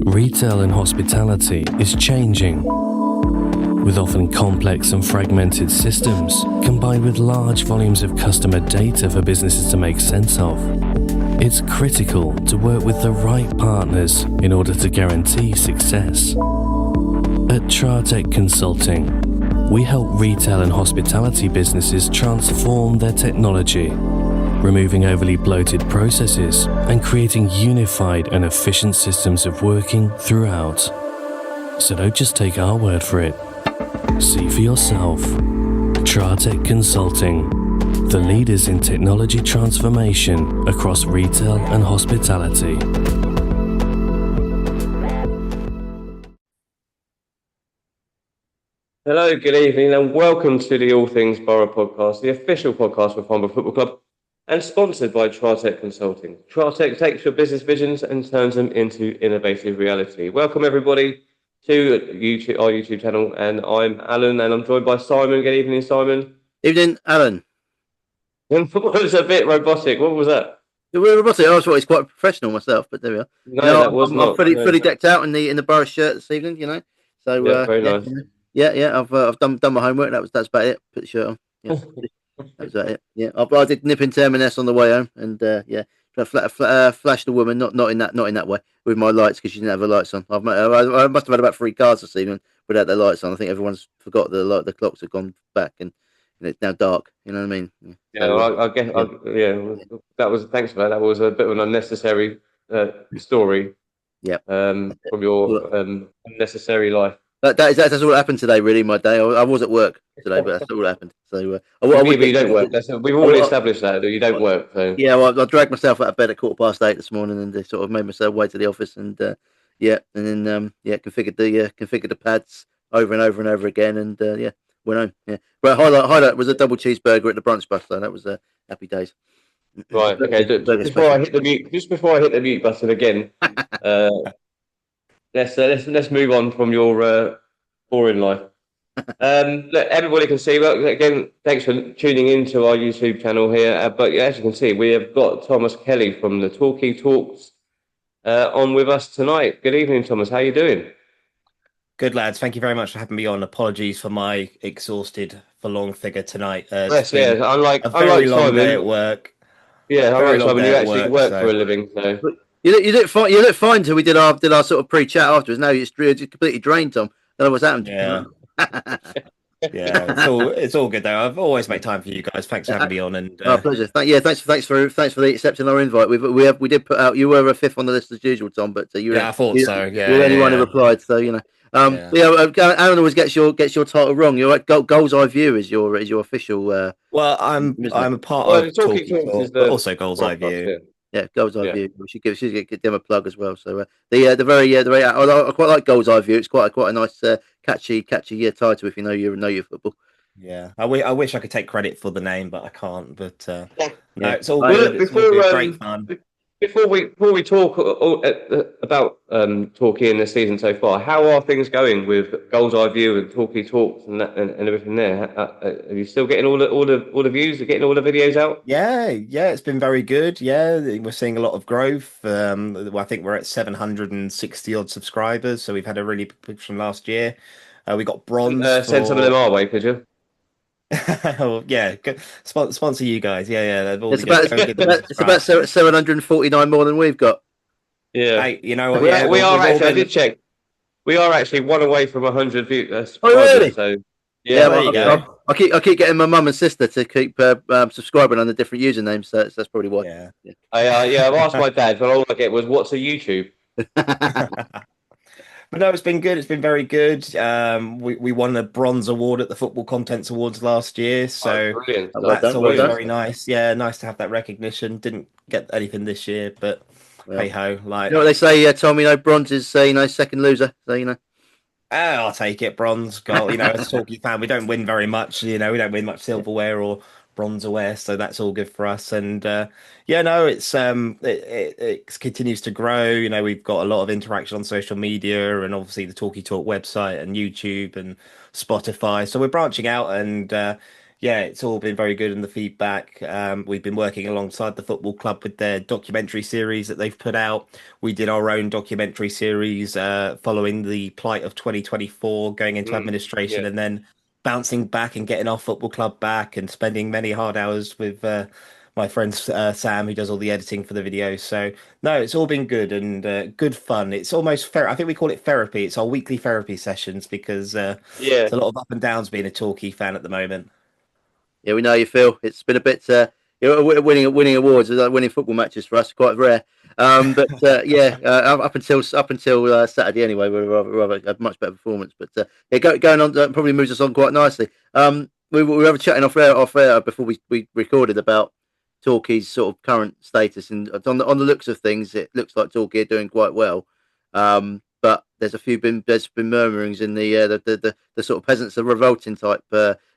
Retail and hospitality is changing, with often complex and fragmented systems combined with large volumes of customer data for businesses to make sense of. It's critical to work with the right partners in order to guarantee success. At Tratec Consulting, we help retail and hospitality businesses transform their technology, removing overly bloated processes and creating unified and efficient systems of working throughout. So don't just take our word for it. See for yourself. Tratec Consulting, the leaders in technology transformation across retail and hospitality. Hello, good evening, and welcome to the All Things Borough podcast, the official podcast for Farnborough Football Club, and sponsored by Tratec Consulting. Tratec takes your business visions and turns them into innovative reality. Welcome, everybody, to our YouTube channel, and I'm Alan, and I'm joined by Simon. Good evening, Simon. Evening, Alan. It was a bit robotic. What was that? Robotic. I thought it's quite professional myself, but there we are. No, that was not. I'm fully decked out in the Borough shirt this evening. You know, so yeah, very nice. Yeah. I've done my homework. That's about it. Put the shirt on. Yeah, that's about it. Yeah, I did nip in Terminus on the way home, and flashed the woman. Not in that way with my lights because she didn't have her lights on. I must have had about 3 cars this evening without their lights on. I think everyone's forgot the clocks have gone back and it's now dark. You know what I mean? Yeah, I guess. That was. Thanks for that. That was a bit of an unnecessary story. Yeah. From your unnecessary life. That's all that happened today. Really, my day. I was at work today, but that's all that happened. So, you don't work. We've already established that you don't work. So. Yeah, well, I dragged myself out of bed at 8:15 this morning, and sort of made myself way to the office, and then configured the pads over and over and over again, and went home. Yeah, but highlight was a double cheeseburger at the brunch bus, so that was happy days. Right. Okay. Just before I hit the mute button again, let's move on from your boring life. Look, everybody can see. Well, again, thanks for tuning into our YouTube channel here. But as you can see, we have got Thomas Kelly from the Torquay Talks on with us tonight. Good evening, Thomas. How are you doing? Good, lads. Thank you very much for having me on. Apologies for my exhausted for long figure tonight. Unlike long Simon, day at work. Yeah, unlike Simon, you actually work for a living. So. You look fine until we did our sort of pre-chat afterwards. Now you're completely drained, Tom. I don't know what's happened. Yeah. Yeah, it's all good though. I've always made time for you guys. Thanks for having me on. And pleasure. Thanks for accepting our invite. We did put out. You were a 5th on the list as usual, Tom, but I thought so. Yeah, you're the only one who replied. So you know. Alan always gets your title wrong. You're right. Goals Eye View is your official. Well, I'm a part of Talking Talk, but also Goals Eye View. Yeah, Goals Eye View. We should give them a plug as well. So I quite like Goals Eye View. It's quite a nice catchy title if you know your football. Yeah, I wish I could take credit for the name, but I can't. But no, it's all good. It's all good. Great fun. Before we talk about Torquay in the season so far, how are things going with Goals Eye View and Torquay Talks and everything there? Are you still getting all the views? Getting all the videos out? Yeah, it's been very good. Yeah, we're seeing a lot of growth. I think we're at 760 odd subscribers, so we've had a really big push from last year. We got bronze. Send some of them our way, could you? Yeah, sponsor you guys. Yeah. It's about 749 more than we've got. Yeah, hey, you know what? We are actually. I did check. We are actually 1 away from 100 views. Oh, really? So there you go. I keep getting my mum and sister to keep subscribing on the different usernames. So that's probably why. Yeah. I've asked my dad, but all I get was, "What's a YouTube?" But no, it's been good. It's been very good. We won a bronze award at the Football Contents Awards last year, so that's always very nice. Yeah, nice to have that recognition. Didn't get anything this year, but hey ho. Like, you know what they say, Tom? Bronze is second loser. So you know. I'll take it. Bronze goal. As a Torquay fan, we don't win very much. We don't win much silverware or bronzeware, so that's all good for us. And it continues to grow. We've got a lot of interaction on social media, and obviously the Talkie Talk website and YouTube and Spotify. So we're branching out, and Yeah, it's all been very good in the feedback. We've been working alongside the football club with their documentary series that they've put out. We did our own documentary series following the plight of 2024, going into administration Yeah. and then bouncing back and getting our football club back and spending many hard hours with my friend Sam, who does all the editing for the videos. So, no, it's all been good and good fun. It's almost fair. I think we call it therapy. It's our weekly therapy sessions because Yeah. there's a lot of up and downs being a Torquay fan at the moment. Yeah, we know how you feel. It's been a bit, winning awards, like winning football matches for us, quite rare. Up until Saturday anyway, we rather had much better performance. But going on, probably moves us on quite nicely. We were chatting off air before we recorded about Torquay's sort of current status, and on the looks of things, it looks like Torquay are doing quite well. But there's been murmurings in the sort of peasants are revolting type.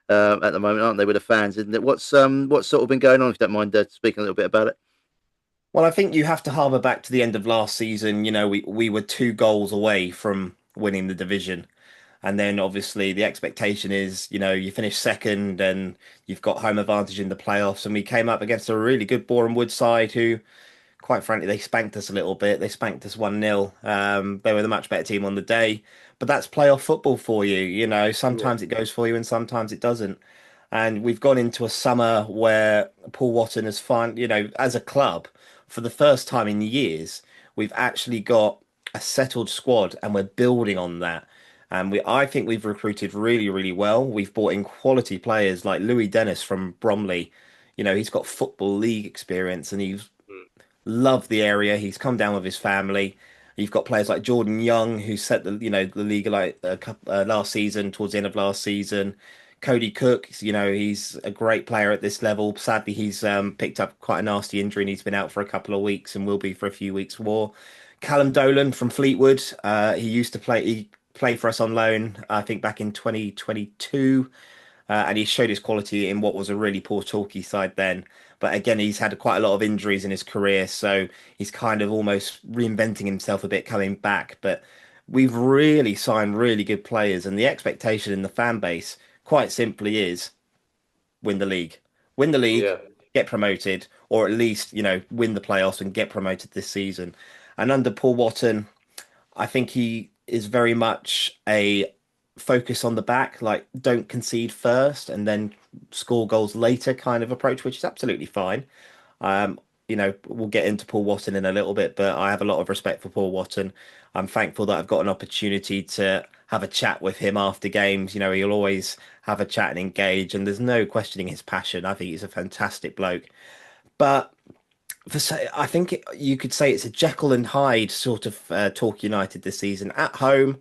At the moment, aren't they, with the fans? Isn't it? What's sort of been going on? If you don't mind speaking a little bit about it. Well, I think you have to harbour back to the end of last season. You know, we were 2 goals away from winning the division. And then obviously the expectation is, you know, you finish second and you've got home advantage in the playoffs. And we came up against a really good Boreham Wood side who, quite frankly, they spanked us a little bit. They spanked us 1-0. They were the much better team on the day. But that's playoff football for you. You know, sometimes it goes for you and sometimes it doesn't. And we've gone into a summer where Paul Watson has found, you know, as a club, for the first time in years, we've actually got a settled squad and we're building on that. And I think we've recruited really, really well. We've brought in quality players like Louis Dennis from Bromley. You know, he's got football league experience and he's loved the area. He's come down with his family. You've got players like Jordan Young, who set the league like last season, towards the end of last season. Cody Cook, you know, he's a great player at this level. Sadly, he's picked up quite a nasty injury and he's been out for a couple of weeks and will be for a few weeks more. Callum Dolan from Fleetwood, he used to play. He played for us on loan, I think, back in 2022. And he showed his quality in what was a really poor Torquay side then. But again, he's had quite a lot of injuries in his career, so he's kind of almost reinventing himself a bit coming back. But we've really signed really good players, and the expectation in the fan base, quite simply, is win the league. Win the league, Yeah. get promoted, or at least, you know, win the playoffs and get promoted this season. And under Paul Watton, I think he is very much a focus on the back, like don't concede first and then score goals later kind of approach, which is absolutely fine. You know, we'll get into Paul Watton in a little bit, but I have a lot of respect for Paul Watton. I'm thankful that I've got an opportunity to have a chat with him after games. You know, he'll always have a chat and engage, and there's no questioning his passion. I think he's a fantastic bloke. But I think you could say it's a Jekyll and Hyde sort of Torquay United this season. At home,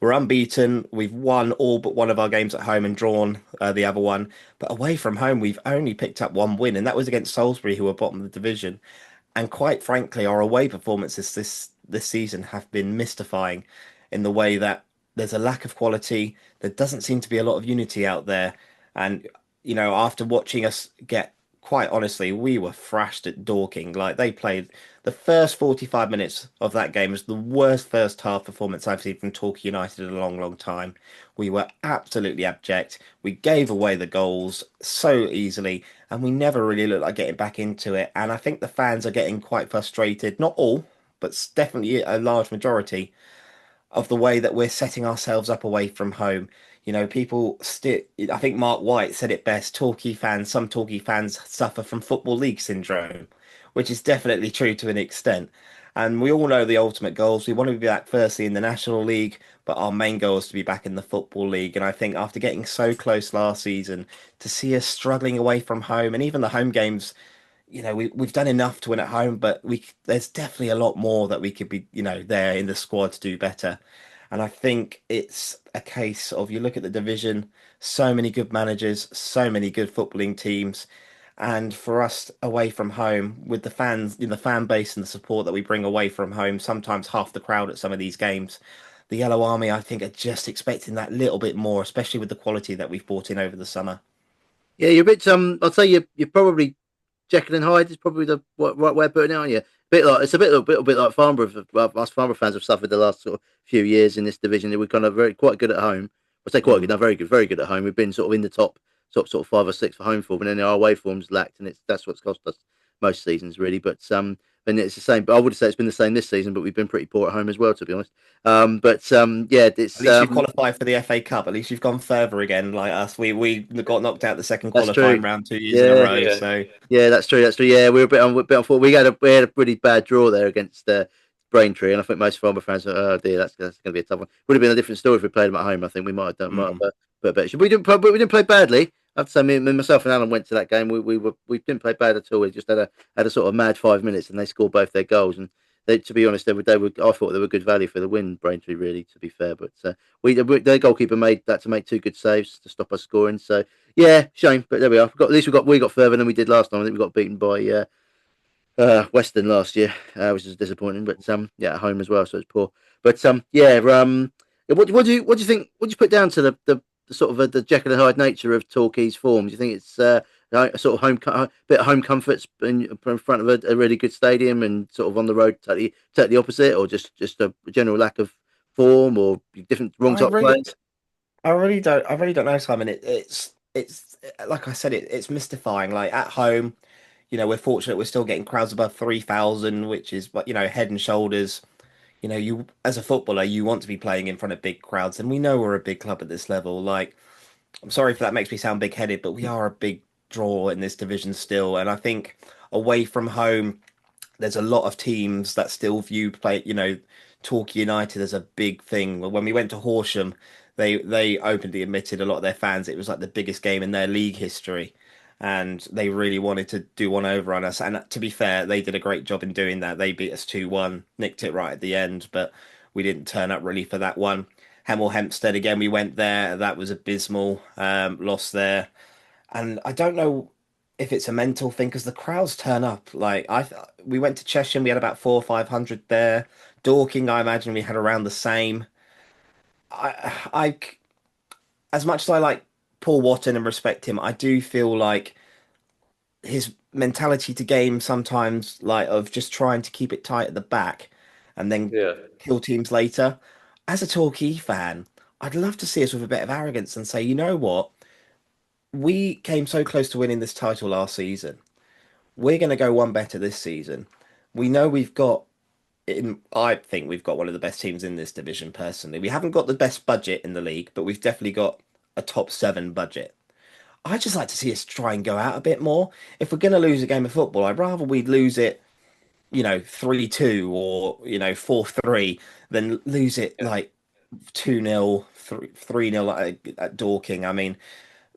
we're unbeaten. We've won all but one of our games at home and drawn the other one. But away from home, we've only picked up one win, and that was against Salisbury, who are bottom of the division. And quite frankly, our away performances this season have been mystifying in the way that there's a lack of quality. There doesn't seem to be a lot of unity out there. And, you know, after watching us get, quite honestly, we were thrashed at Dorking. Like, they played the first 45 minutes of that game was the worst first half performance I've seen from Torquay United in a long, long time. We were absolutely abject. We gave away the goals so easily, and we never really looked like getting back into it. And I think the fans are getting quite frustrated. Not all, but definitely a large majority of the way that we're setting ourselves up away from home. You know, people still, I think Mark White said it best, some Torquay fans suffer from Football League syndrome, which is definitely true to an extent. And we all know the ultimate goals. We want to be back firstly in the National League, but our main goal is to be back in the Football League. And I think after getting so close last season, to see us struggling away from home and even the home games, you know, we've done enough to win at home, but there's definitely a lot more that we could be, you know, there in the squad to do better. And I think it's a case of you look at the division, so many good managers, so many good footballing teams. And for us away from home, with the fans, the fan base and the support that we bring away from home, sometimes half the crowd at some of these games, the Yellow Army, I think, are just expecting that little bit more, especially with the quality that we've brought in over the summer. Yeah, you're a bit. I'd say you're probably Jekyll and Hyde is probably the right way of putting it, aren't you? It's a bit like Farnborough. Us Farnborough fans have suffered the last sort of few years in this division. We're kind of quite good at home. I say quite good, no, very good at home. We've been sort of in the top sort of 5 or 6 for home form, and then our away form's lacked, and that's what's cost us most seasons really. But and it's the same. But I would say it's been the same this season, but we've been pretty poor at home as well, to be honest. Yeah, it's At least you've qualified for the FA Cup. At least you've gone further again, like us. We got knocked out the second qualifying round 2 years in a row. Yeah. So yeah, that's true. That's true. Yeah, we were a bit unfortunate. We had a really bad draw there against Braintree, and I think most Farmer fans are, oh dear, that's going to be a tough one. Would have been a different story if we played them at home. I think we might have done, but we didn't play badly. I have to say, myself and Alan went to that game. We didn't play bad at all. We just had a sort of mad 5 minutes, and they scored both their goals. And to be honest, they were. I thought they were good value for the win, Braintree. Really, to be fair, but their goalkeeper made that to make 2 good saves to stop us scoring. So yeah, shame, but there we are. At least we got further than we did last time. I think we got beaten by Western last year, which is disappointing. But yeah, at home as well, so it's poor. But yeah, what do you think? What do you put down to the sort of the Jekyll and Hyde nature of Torquay's form? Do you think it's a sort of bit of home comforts in front of a really good stadium, and sort of on the road totally opposite, or just a general lack of form, or different wrong top players? I really don't know, Simon. It's like I said, it's mystifying. Like at home, we're fortunate we're still getting crowds above 3,000, which is, head and shoulders. You as a footballer, you want to be playing in front of big crowds, and we know we're a big club at this level. Like, I'm sorry if that makes me sound big-headed, but we are a big draw in this division still, and I think away from home, there's a lot of teams that still view Torquay United as a big thing. When we went to Horsham, they openly admitted, a lot of their fans, it was like the biggest game in their league history, and they really wanted to do one over on us. And to be fair, they did a great job in doing that. They beat us 2-1, nicked it right at the end, but we didn't turn up really for that one. Hemel Hempstead again, we went there. That was abysmal. Lost there, and I don't know if it's a mental thing because the crowds turn up. Like we went to Cheshire, we had about 400 or 500 there. Dorking, I imagine we had around the same. I as much as I like Paul Watton and respect him, I do feel like his mentality to game sometimes, like of just trying to keep it tight at the back and then kill teams later. As a Torquay fan, I'd love to see us with a bit of arrogance and say, you know what? We came so close to winning this title last season. We're going to go one better this season. We know I think we've got one of the best teams in this division, personally. We haven't got the best budget in the league, but we've definitely got a top 7 budget. I'd just like to see us try and go out a bit more. If we're going to lose a game of football, I'd rather we'd lose it, 3-2 or, 4-3 than lose it like 2-0, 3-0 at Dorking. I mean,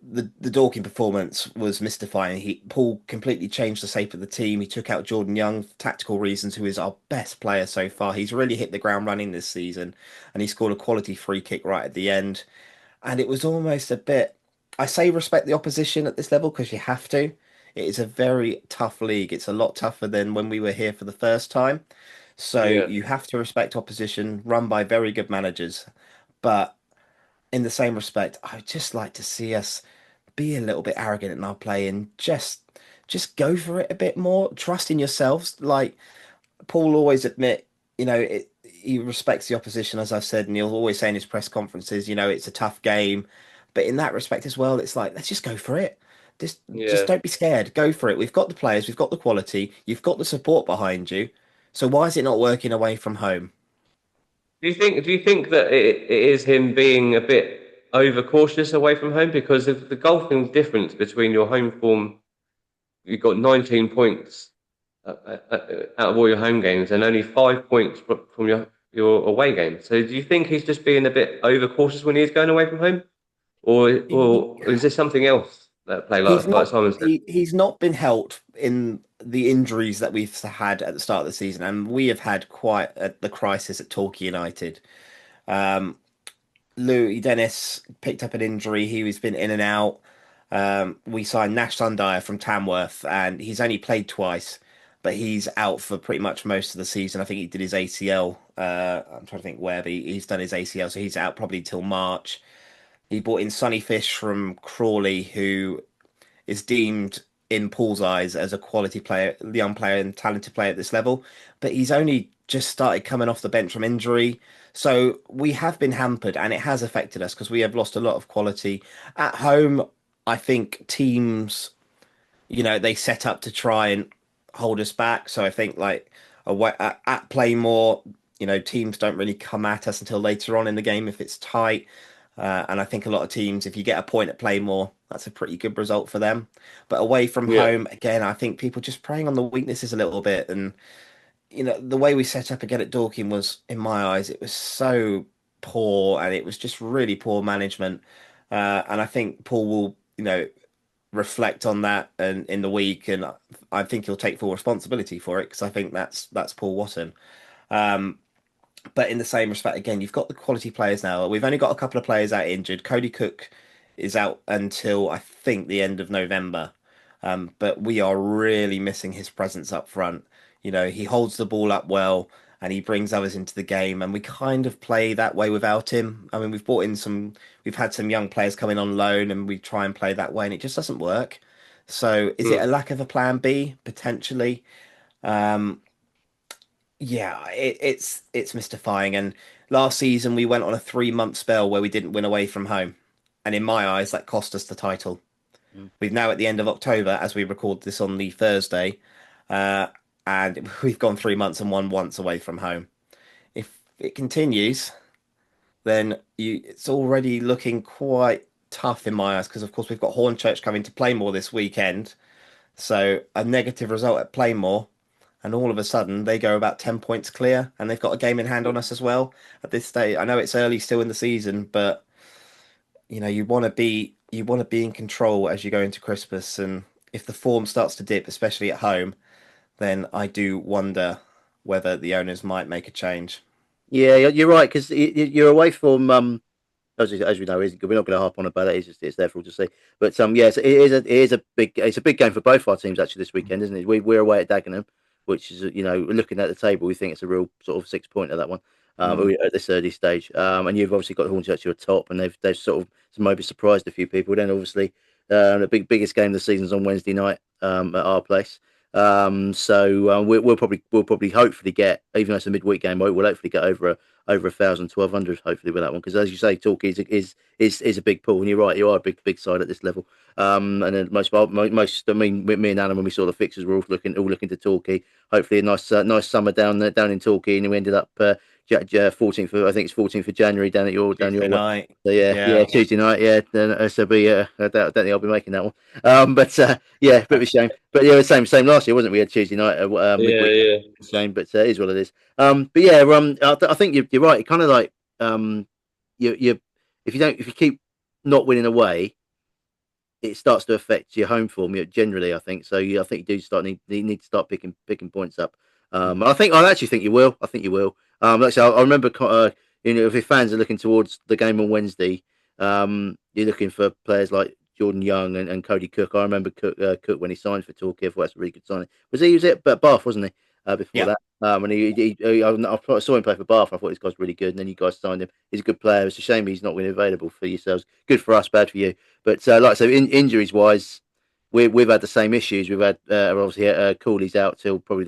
the Dorking performance was mystifying. Paul completely changed the shape of the team. He took out Jordan Young for tactical reasons, who is our best player so far. He's really hit the ground running this season, and he scored a quality free kick right at the end. And it was almost a bit. I say respect the opposition at this level because you have to. It is a very tough league. It's a lot tougher than when we were here for the first time. So you have to respect opposition run by very good managers. But in the same respect, I'd just like to see us be a little bit arrogant in our play and just go for it a bit more. Trust in yourselves. Like Paul always admit, he respects the opposition, as I've said, and he'll always say in his press conferences, it's a tough game. But in that respect as well, it's like, let's just go for it. Just don't be scared. Go for it. We've got the players, we've got the quality, you've got the support behind you. So why is it not working away from home? Do you think that it is him being a bit overcautious away from home? Because of the golfing difference between your home form, you've got 19 points out of all your home games and only 5 points from your away games. So do you think he's just being a bit overcautious when he's going away from home? Or is there something else that play like Simon said? He's not been helped in the injuries that we've had at the start of the season, and we have had quite the crisis at Torquay United. Louis Dennis picked up an injury. He's been in and out. We signed Nash Sundyer from Tamworth, and he's only played twice, but he's out for pretty much most of the season. I think he did his ACL. I'm trying to think where, but he's done his ACL, so he's out probably till March. He brought in Sonny Fish from Crawley, who is deemed in Paul's eyes as a quality player, young player and talented player at this level. But he's only just started coming off the bench from injury. So we have been hampered and it has affected us because we have lost a lot of quality. At home, I think teams, they set up to try and hold us back. So I think like away, at Playmore, teams don't really come at us until later on in the game if it's tight. And I think a lot of teams, if you get a point at Playmore, that's a pretty good result for them. But away from home, again, I think people just preying on the weaknesses a little bit. And, the way we set up again at Dorking was, in my eyes, it was so poor and it was just really poor management. And I think Paul will, reflect on that and in the week, and I think he'll take full responsibility for it because I think that's Paul Watson. But in the same respect, again, you've got the quality players now. We've only got a couple of players out injured. Cody Cook is out until I think the end of November. But we are really missing his presence up front. He holds the ball up well and he brings others into the game. And we kind of play that way without him. I mean, we've had some young players come in on loan and we try and play that way and it just doesn't work. So is it a lack of a plan B? Potentially. Yeah, it's mystifying. And last season we went on a 3-month spell where we didn't win away from home, and in my eyes that cost us the title. We've now at the end of October, as we record this on the Thursday, and we've gone 3 months and won once away from home. If it continues, then it's already looking quite tough in my eyes because of course we've got Hornchurch coming to Playmore this weekend, so a negative result at Playmore and all of a sudden they go about 10 points clear and they've got a game in hand on us as well at this stage. I know it's early still in the season, but you want to be in control as you go into Christmas, and if the form starts to dip, especially at home, then I do wonder whether the owners might make a change. Yeah, you're right, because you're away from as we know, we're not going to harp on about it. It's there for all to see. But yes, it is a big game for both our teams actually this weekend, isn't it? We're away at Dagenham, which is looking at the table, we think it's a real sort of 6-pointer that one. At this early stage, and you've obviously got Hornchurch at your top, and they've sort of maybe surprised a few people. Then obviously, the biggest game of the season's on Wednesday night at our place. We'll probably hopefully get, even though it's a midweek game, we'll hopefully get over 1,000, 1,200 hopefully with that one, because as you say, Torquay is a big pool, and you're right, you are a big side at this level. And then I mean, me and Alan, when we saw the fixtures, we're all looking to Torquay. Hopefully a nice summer down in Torquay, and we ended up 14th I think it's 14th of January down at your night. So yeah, Tuesday night, yeah. Then I don't think I'll be making that one. But yeah, a bit of a shame. But yeah, same last year, wasn't it? We had Tuesday night midweek. Shame, but it is what it is. But yeah, I think you're right. It kind of like you if you keep not winning away, it starts to affect your home form generally. I think so. I think you do need to start picking points up. I actually think you will. I think you will. Like I say, I remember, if your fans are looking towards the game on Wednesday, you're looking for players like Jordan Young and Cody Cook. I remember Cook when he signed for Torquay. I thought that's a really good signing. Was at Bath, wasn't he? Before that, and I saw him play for Bath. I thought this guy's really good, and then you guys signed him. He's a good player. It's a shame he's not really available for yourselves. Good for us, bad for you. But like I say, injuries wise, we've had the same issues. We've had obviously Cooley's out till probably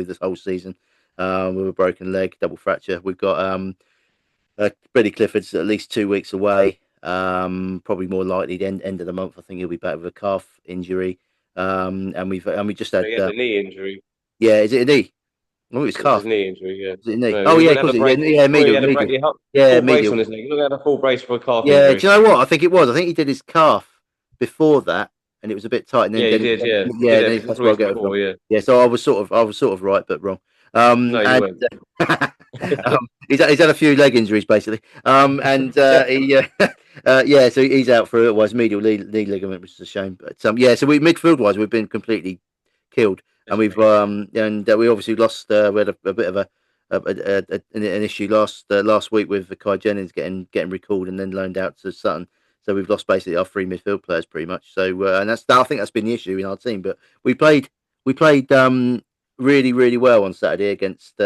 this whole season with a broken leg, double fracture. We've got Brady Clifford's at least 2 weeks away. Probably more likely the end of the month. I think he'll be back with a calf injury. And we just had he had a knee injury. Yeah, is it a knee? Oh, it's calf. His knee injury, yeah. Is it a knee? No, yeah, because medial. Yeah, medial. On his leg. He had a full brace for a calf injury. Do you know what? I think it was. I think he did his calf before that, and it was a bit tight. And then, he did. That's where I got it from. Yeah, so I was sort of right, but wrong. No, you weren't. He's had a few leg injuries basically. So he's out for it. Was medial knee ligament, which is a shame. But so we midfield wise, we've been completely killed. And we obviously lost. We had a bit of an issue last week with Kai Jennings getting recalled and then loaned out to Sutton. So we've lost basically our 3 midfield players pretty much. So and I think that's been the issue in our team. But we played really well on Saturday against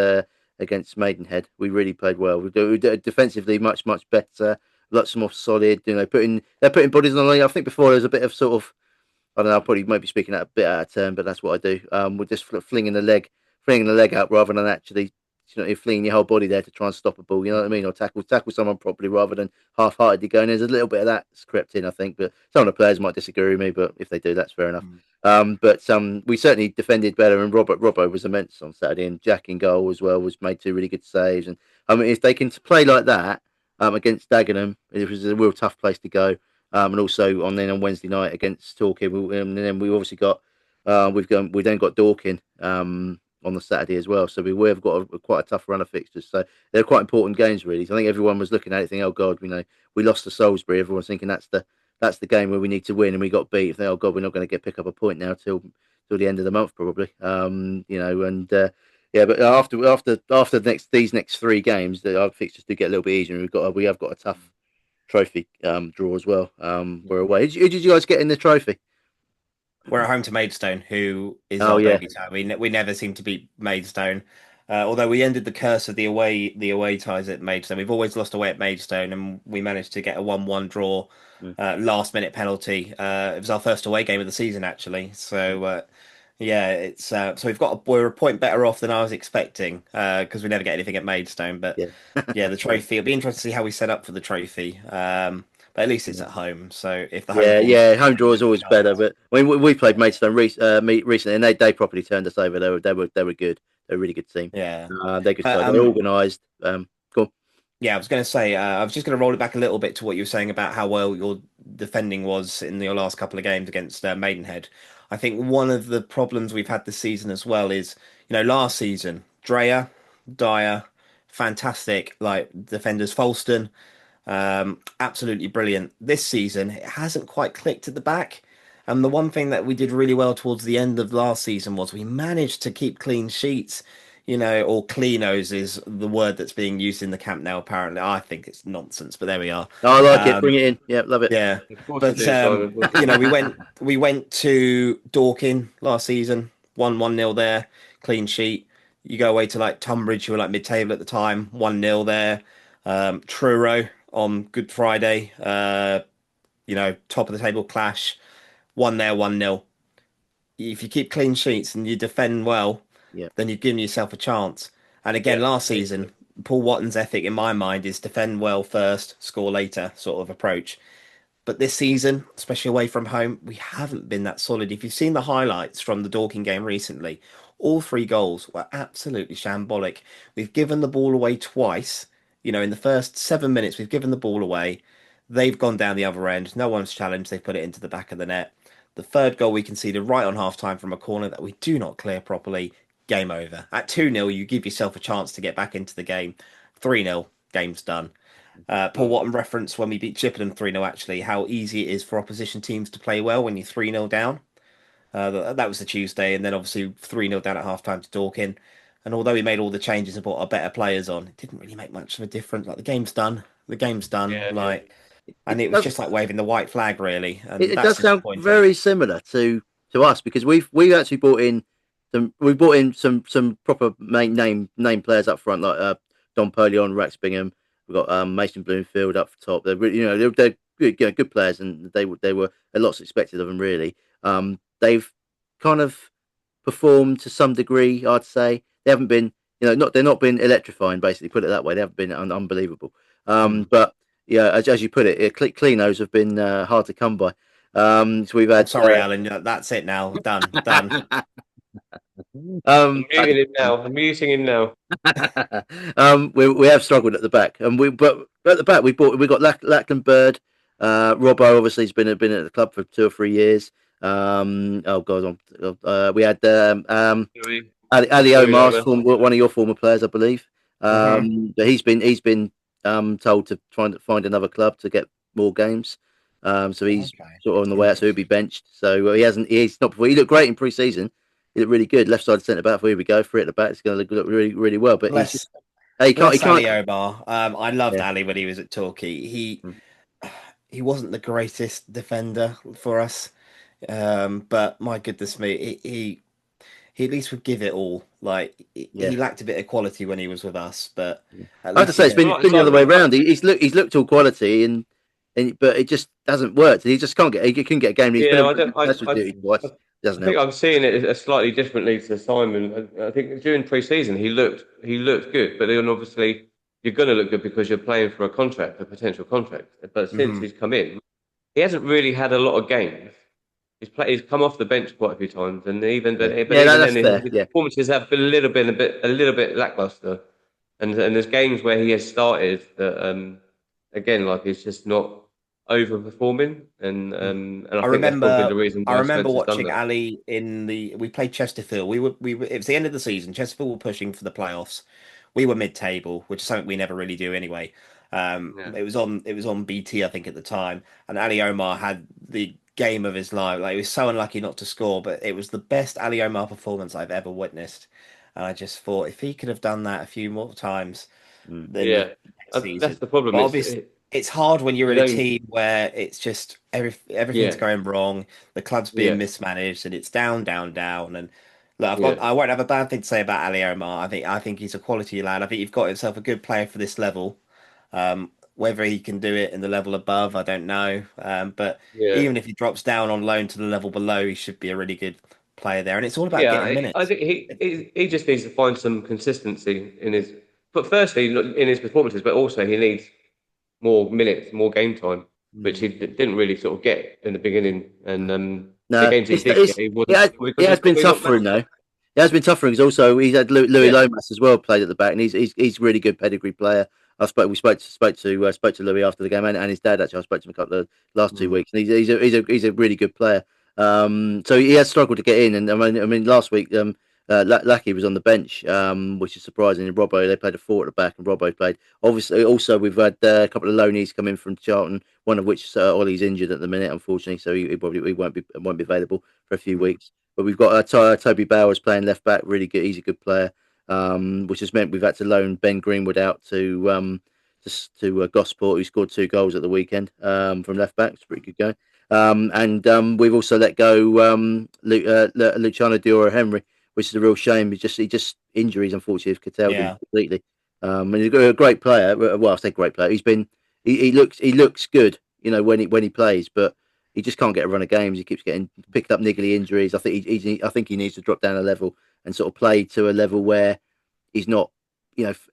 Maidenhead. We really played well. We defensively much better, lots more solid. They're putting bodies on the line. I think before there was a bit of sort of, I don't know, I probably might be speaking a bit out of turn, but that's what I do. We're just flinging the leg out rather than actually you're flinging your whole body there to try and stop a ball. You know what I mean? Or tackle someone properly rather than half-heartedly going. There's a little bit of that crept in, I think. But some of the players might disagree with me. But if they do, that's fair enough. But we certainly defended better, and Robbo was immense on Saturday, and Jack in goal as well was made 2 really good saves. And I mean, if they can play like that against Dagenham, it was a real tough place to go. And also on Wednesday night against Torquay, and then we obviously got we then got Dorking on the Saturday as well. So we've got quite a tough run of fixtures. So they're quite important games, really. So I think everyone was looking at it, thinking, "Oh God, we lost to Salisbury." Everyone's thinking that's the game where we need to win, and we got beat. Think, "Oh God, we're not going to pick up a point now till the end of the month, probably." But after these next 3 games, our fixtures do get a little bit easier. And we have got a tough trophy draw as well. We're away. Who did you guys get in the trophy? We're at home to Maidstone, who is our baby town. We never seem to beat Maidstone, although we ended the curse of the away ties at Maidstone. We've always lost away at Maidstone, and we managed to get a 1-1 draw, last minute penalty. It was our first away game of the season, actually. So it's so we're a point better off than I was expecting, because we never get anything at Maidstone. But the trophy. It'll be interesting to see how we set up for the trophy. But at least it's at home. So if the home draw is always better. But we played Maidstone recently, and they properly turned us over. They were good. They're a really good team. Yeah, they're good. They're organised. Cool. Yeah, I was going to say, I was just going to roll it back a little bit to what you were saying about how well your defending was in your last couple of games against Maidenhead. I think one of the problems we've had this season as well is, last season, Dreyer, Dyer, fantastic, like defenders, Falston, absolutely brilliant. This season, it hasn't quite clicked at the back. And the one thing that we did really well towards the end of last season was we managed to keep clean sheets, or cleanos is the word that's being used in the camp now, apparently. I think it's nonsense, but there we are. I like it. Bring it in. Yeah, love it. Yeah. But, we went to Dorking last season, 1-0 there, clean sheet. You go away to like Tunbridge, who were like mid-table at the time, 1-0 there. Truro on Good Friday, top of the table clash, 1-0. If you keep clean sheets and you defend well, then you're giving yourself a chance. And again, last season, Paul Watton's ethic in my mind is defend well first, score later sort of approach. But this season, especially away from home, we haven't been that solid. If you've seen the highlights from the Dorking game recently, all 3 goals were absolutely shambolic. We've given the ball away twice. In the first 7 minutes, we've given the ball away. They've gone down the other end. No one's challenged. They've put it into the back of the net. The third goal we conceded right on half-time from a corner that we do not clear properly. Game over. At 2-0, you give yourself a chance to get back into the game. 3-0, game's done. Paul Watton referenced when we beat Chippenham 3-0, actually, how easy it is for opposition teams to play well when you're 3-0 down. That was the Tuesday, and then obviously 3-0 down at half-time to Dorking. And although we made all the changes and brought our better players on, it didn't really make much of a difference. Like, the game's done. And it was just like waving the white flag, really. And it does sound very similar to us, because we've actually brought in some proper name players up front, like Don Perleon, Rex Bingham. We've got Mason Bloomfield up top. They're good players, and they were a lot's expected of them, really. They've kind of performed to some degree, I'd say. They haven't been, they're not been electrifying, basically, put it that way. They haven't been unbelievable. But yeah, as you put it, cleanos have been hard to come by. So we've had. Sorry, Alan. That's it now. Done. I'm muting him now. We have struggled at the back, but at the back we got Lachlan Bird. Robbo obviously has been at the club for 2 or 3 years. We had Ali Omar, one of your former players, I believe. But he's been told to try and find another club to get more games. So he's sort of on the way out, so he'll be benched. So he's not before. He looked great in pre-season. He looked really good. Left side centre back. Here we go. 3 at the back. It's going to look really, really well. But he can't. Ali Omar. I loved Ali when he was at Torquay. He wasn't the greatest defender for us, but my goodness me, he at least would give it all. Like he lacked a bit of quality when he was with us, but I have to say it's been the other way around. He's looked all quality but it just hasn't worked. He just can't get. He couldn't get a game. doesn't I think help. I'm seeing it slightly differently to Simon. I think during pre-season he looked good, but then obviously you're going to look good because you're playing for a contract, a potential contract. But since Hmm. he's come in, he hasn't really had a lot of games. He's come off the bench quite a few times, and even Yeah, but yeah, even that's then fair. his Yeah. performances have been a little bit lackluster. And there's games where he has started that again like he's just not overperforming, and I I think that's probably remember the reason I why remember Spencer's done watching that. Ali in we played Chesterfield. We were it was the end of the season. Chesterfield were pushing for the playoffs. We were mid-table, which is something we never really do anyway. Yeah, It was on BT, I think, at the time, and Ali Omar had the game of his life. Like, he was so unlucky not to score, but it was the best Ali Omar performance I've ever witnessed. And I just thought if he could have done that a few more times, Mm. than the yeah. next That's season. the problem. But obviously, it's hard when you're You in a don't. team where it's just everything's Yeah, going wrong, the club's being yeah, mismanaged, and it's down, down, down. And look, yeah, I won't have a bad thing to say about Ali Omar. I think he's a quality lad. I think you've got yourself a good player for this level. Whether he can do it in the level above, I don't know. But yeah, even if he drops down on loan to the level below, he should be a really good player there. And it's all about yeah. getting I minutes. think he just needs to find some consistency in his. But firstly, in his performances, but also he needs more minutes, more game time, which Mm. he didn't really sort of get in the beginning. And the No, games he did get, he it wasn't has, it because has he's been probably tough not for him matched though. up. It has been tough for him because also he's had Louis Yeah, Lomas as well played at the back, and he's really good pedigree player. We spoke to Louis after the game, and his dad actually. I spoke to him a couple of last two Mm. weeks, and he's a really good player. So he has struggled to get in, and I mean last week Lackey was on the bench, which is surprising. And Robbo, they played a four at the back, and Robbo played. Obviously, also we've had a couple of loanees come in from Charlton, one of which Ollie's injured at the minute, unfortunately, so he won't be available for a few Mm. weeks. But we've got Toby Bowers playing left back, really good. He's a good player, which has meant we've had to loan Ben Greenwood out to Gosport, who scored two goals at the weekend from left back. It's a pretty good going. And we've also let go Luciano Diora Henry, which is a real shame. He just injuries unfortunately have curtailed him Yeah. completely. And he's a great player. Well, I say great player. He looks good, when he plays, but he just can't get a run of games. He keeps getting picked up niggly injuries. I think he needs to drop down a level and sort of play to a level where he's not,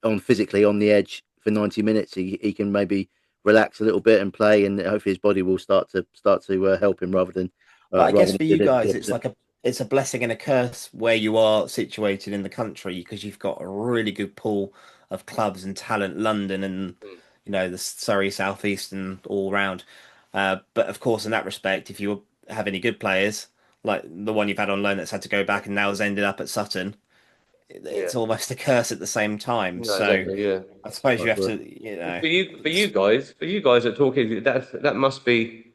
on physically on the edge for 90 minutes. He can maybe relax a little bit and play, and hopefully his body will start to help him rather than But I rather guess than for do you the guys, opposite. it's a blessing and a curse where you are situated in the country because you've got a really good pool of clubs and talent, London and mm, the Surrey Southeast and all round. But of course, in that respect, if you have any good players like the one you've had on loan that's had to go back and now has ended up at Sutton, yeah. it's almost a curse at the same time. No, So exactly. Yeah. I suppose I you have agree. to. For you guys at Torquay, that must be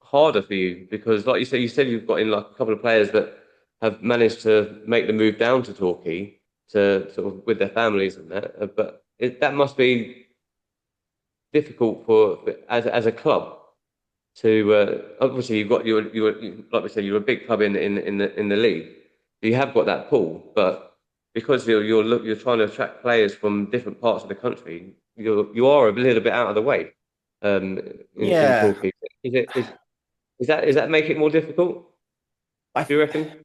harder for you because, like you said you've got in like a couple of players that have managed to make the move down to Torquay to sort of with their families and that. But that must be difficult as a club to obviously you've got like we said you're a big club in the league. You have got that pool, but because you're trying to attract players from different parts of the country, you are a little bit out of the way in Yeah, Torquay. Is that make it more difficult? I Do you reckon?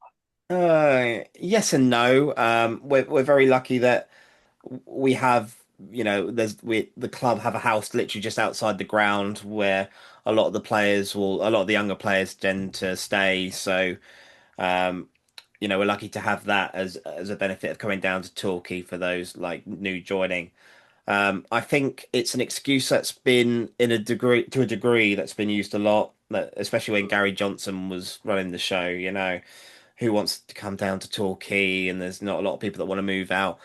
yes and no. We're very lucky that we have, the club have a house literally just outside the ground where a lot of the younger players tend to stay. So, um, we're lucky to have that as a benefit of coming down to Torquay for those like new joining. I think it's an excuse that's been to a degree that's been used a lot, especially when Gary Johnson was running the show. Who wants to come down to Torquay, and there's not a lot of people that want to move out.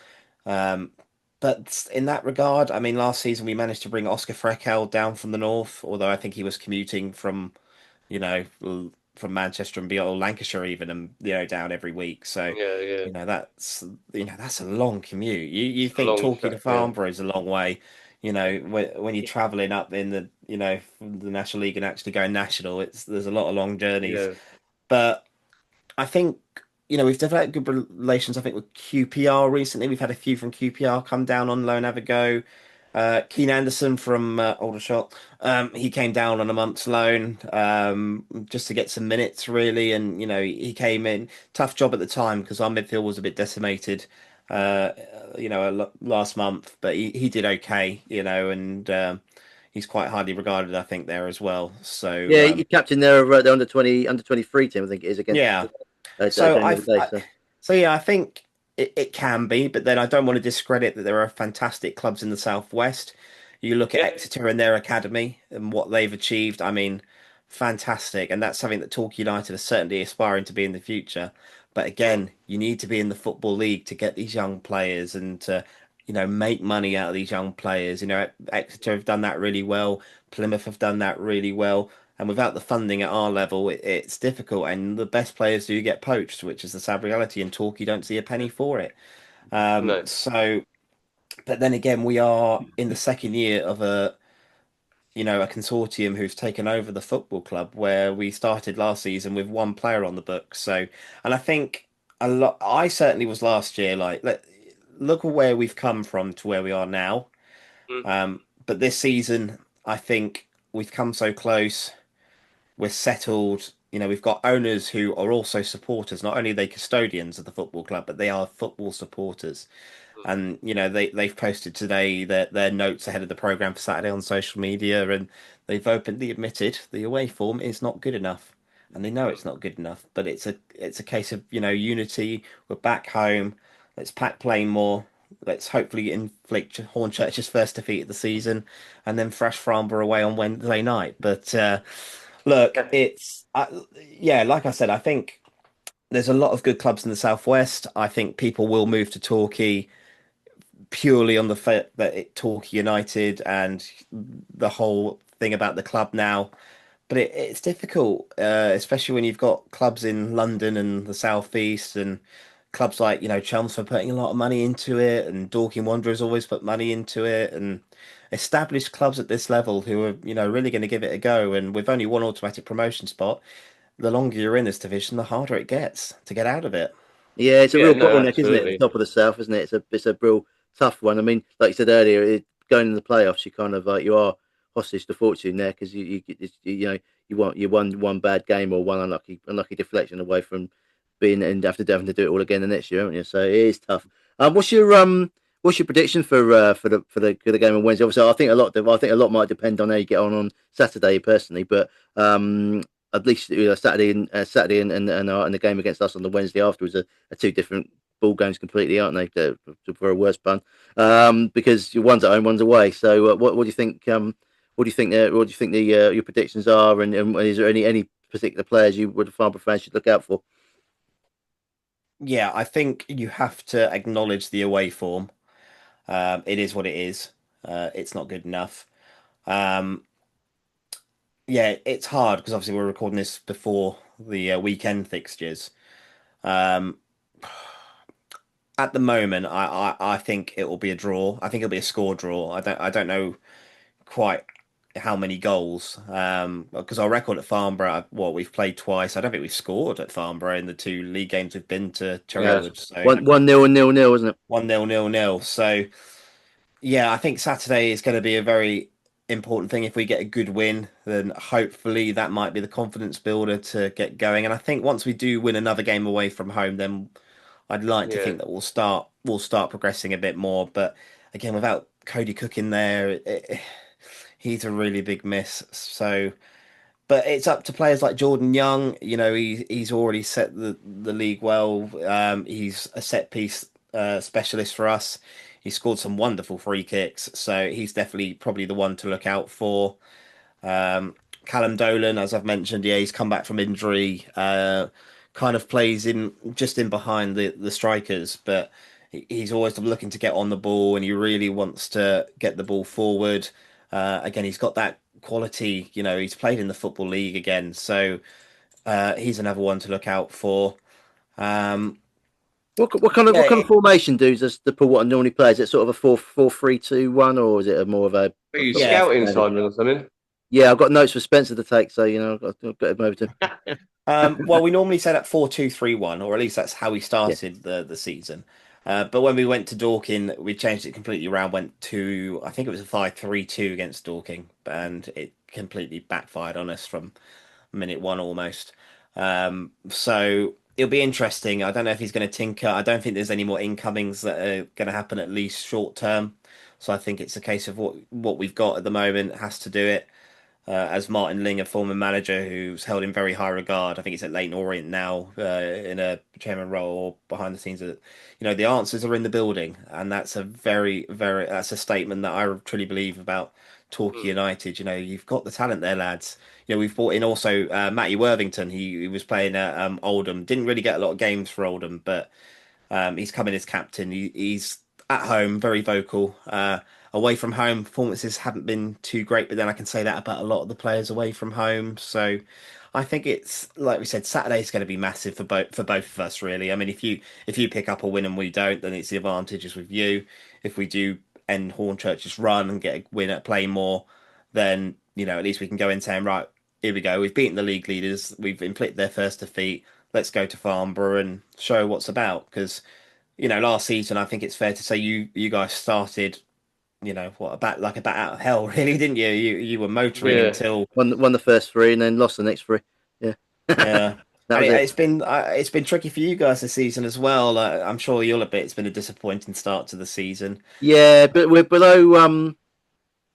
Um, but in that regard, I mean, last season we managed to bring Oscar Frekel down from the north, although I think he was commuting from, you know, from Manchester and beyond, or Lancashire even, and down every week. So, Yeah, yeah. that's a long commute. You It's a think long Torquay to track. Yeah, Farnborough is a long way, when you're traveling up in the National League and actually going national, there's a lot of long journeys. yeah, But I think we've developed good relations. I think with QPR recently, we've had a few from QPR come down on loan, have a go. Keane Anderson from Aldershot. He came down on a month's loan just to get some minutes, really. And, he came in. Tough job at the time because our midfield was a bit decimated, last month. But he did okay, and he's quite highly regarded, I think, there as well. So yeah, you captain there of the under 23 team, I think it is against. yeah. I think it can be, but then I don't want to discredit that there are fantastic clubs in the Southwest. You look at Exeter and their academy and what they've achieved. I mean, fantastic, and that's something that Torquay United are certainly aspiring to be in the future. But again, you need to be in the Football League to get these young players and to, make money out of these young players. Exeter have done that really well. Plymouth have done that really well. And without the funding at our level, it's difficult. And the best players do get poached, which is the sad reality. And Torquay don't see a penny for it. No. But then again, we are in the second year of a consortium who's taken over the football club, where we started last season with one player on the book. So, and I think I certainly was last year. Like, look at where we've come from to where we are now. But this season, I think we've come so close. We're settled. We've got owners who are also supporters. Not only are they custodians of the football club, but they are football supporters. And they've posted today their notes ahead of the program for Saturday on social media, and they've openly admitted the away form is not good enough, and they know it's not good enough. But it's a case of unity. We're back home. Let's pack play more. Let's hopefully inflict Hornchurch's first defeat of the season, and then thrash Farnborough away on Wednesday night. But look, like I said, I think there's a lot of good clubs in the Southwest. I think people will move to Torquay purely on the fact that Torquay United and the whole thing about the club now. But it's difficult, especially when you've got clubs in London and the Southeast, and clubs like Chelmsford putting a lot of money into it, and Dorking Wanderers always put money into it, and established clubs at this level who are really going to give it a go. And with only one automatic promotion spot, the longer you're in this division, the harder it gets to get out of it. Yeah, it's a real bottleneck, isn't it? At the top of the south, isn't it? It's a real tough one. I mean, like you said earlier, going in the playoffs, you kind of you are hostage to fortune there, because you won one bad game or one unlucky deflection away from being and having to do it all again the next year, haven't you? So it is tough. What's your prediction for the game on Wednesday? Obviously, I think a lot might depend on how you get on Saturday personally, but at least Saturday and the game against us on the Wednesday afterwards are two different ball games completely, aren't they? For a worse pun, because one's at home, one's away. So what do you think? What do you think? What do you think your predictions are? And is there any particular players you would Farnborough fans should look out for? Yeah, I think you have to acknowledge the away form. It is what it is. It's not good enough. Yeah, it's hard because obviously we're recording this before the weekend fixtures. At the moment, I think it will be a draw. I think it'll be a score draw. I don't know quite how many goals. Because our record at Farnborough, we've played twice. I don't think we've scored at Farnborough in the two league games we've been to Cherrywood. So 1-0 and 0-0, wasn't it? 1-0, 0-0. So yeah, I think Saturday is going to be a very important thing. If we get a good win, then hopefully that might be the confidence builder to get going. And I think once we do win another game away from home, then I'd like to think that we'll start progressing a bit more. But again, without Cody Cook in there, he's a really big miss. So, but it's up to players like Jordan Young. He's already set the league well. He's a set piece specialist for us. He scored some wonderful free kicks, so he's definitely probably the one to look out for. Callum Dolan, as I've mentioned, he's come back from injury. Kind of plays in behind the strikers, but he's always looking to get on the ball, and he really wants to get the ball forward. Again, he's got that quality. He's played in the Football League again, so he's another one to look out for. What kind of formation does the Paul Watton normally play? Is it sort of a 4-3-2-1, or is it more of a? Are you scouting, Simon, or something? Yeah, I've got notes for Spencer to take, so I've got him over to him. Well, we normally set up 4-2-3-1, or at least that's how we started the season. But when we went to Dorking, we changed it completely around. Went to, I think it was a 5-3-2 against Dorking, and it completely backfired on us from minute one almost. So it'll be interesting. I don't know if he's going to tinker. I don't think there's any more incomings that are going to happen at least short term. So I think it's a case of what we've got at the moment has to do it. As Martin Ling, a former manager who's held in very high regard, I think he's at Leyton Orient now in a chairman role or behind the scenes. The answers are in the building, and that's a that's a statement that I truly believe about Torquay United. You've got the talent there, lads. We've brought in also Matty Worthington. He was playing at Oldham, didn't really get a lot of games for Oldham, but he's come in as captain. He's at home, very vocal. Away from home, performances haven't been too great, but then I can say that about a lot of the players away from home. So I think it's like we said, Saturday's going to be massive for both of us, really. I mean, if you pick up a win and we don't, then it's the advantages with you. If we do end Hornchurch's run and get a win at Playmore, then at least we can go in saying, right, here we go. We've beaten the league leaders. We've inflicted their first defeat. Let's go to Farnborough and show what's about. Because last season, I think it's fair to say you guys started, like a bat out of hell, really, didn't you? You were motoring until won the first three and then lost the next three. Yeah, yeah. It's been tricky for you guys this season as well. I'm sure you'll admit it's been a disappointing start to the season. Yeah, but we're below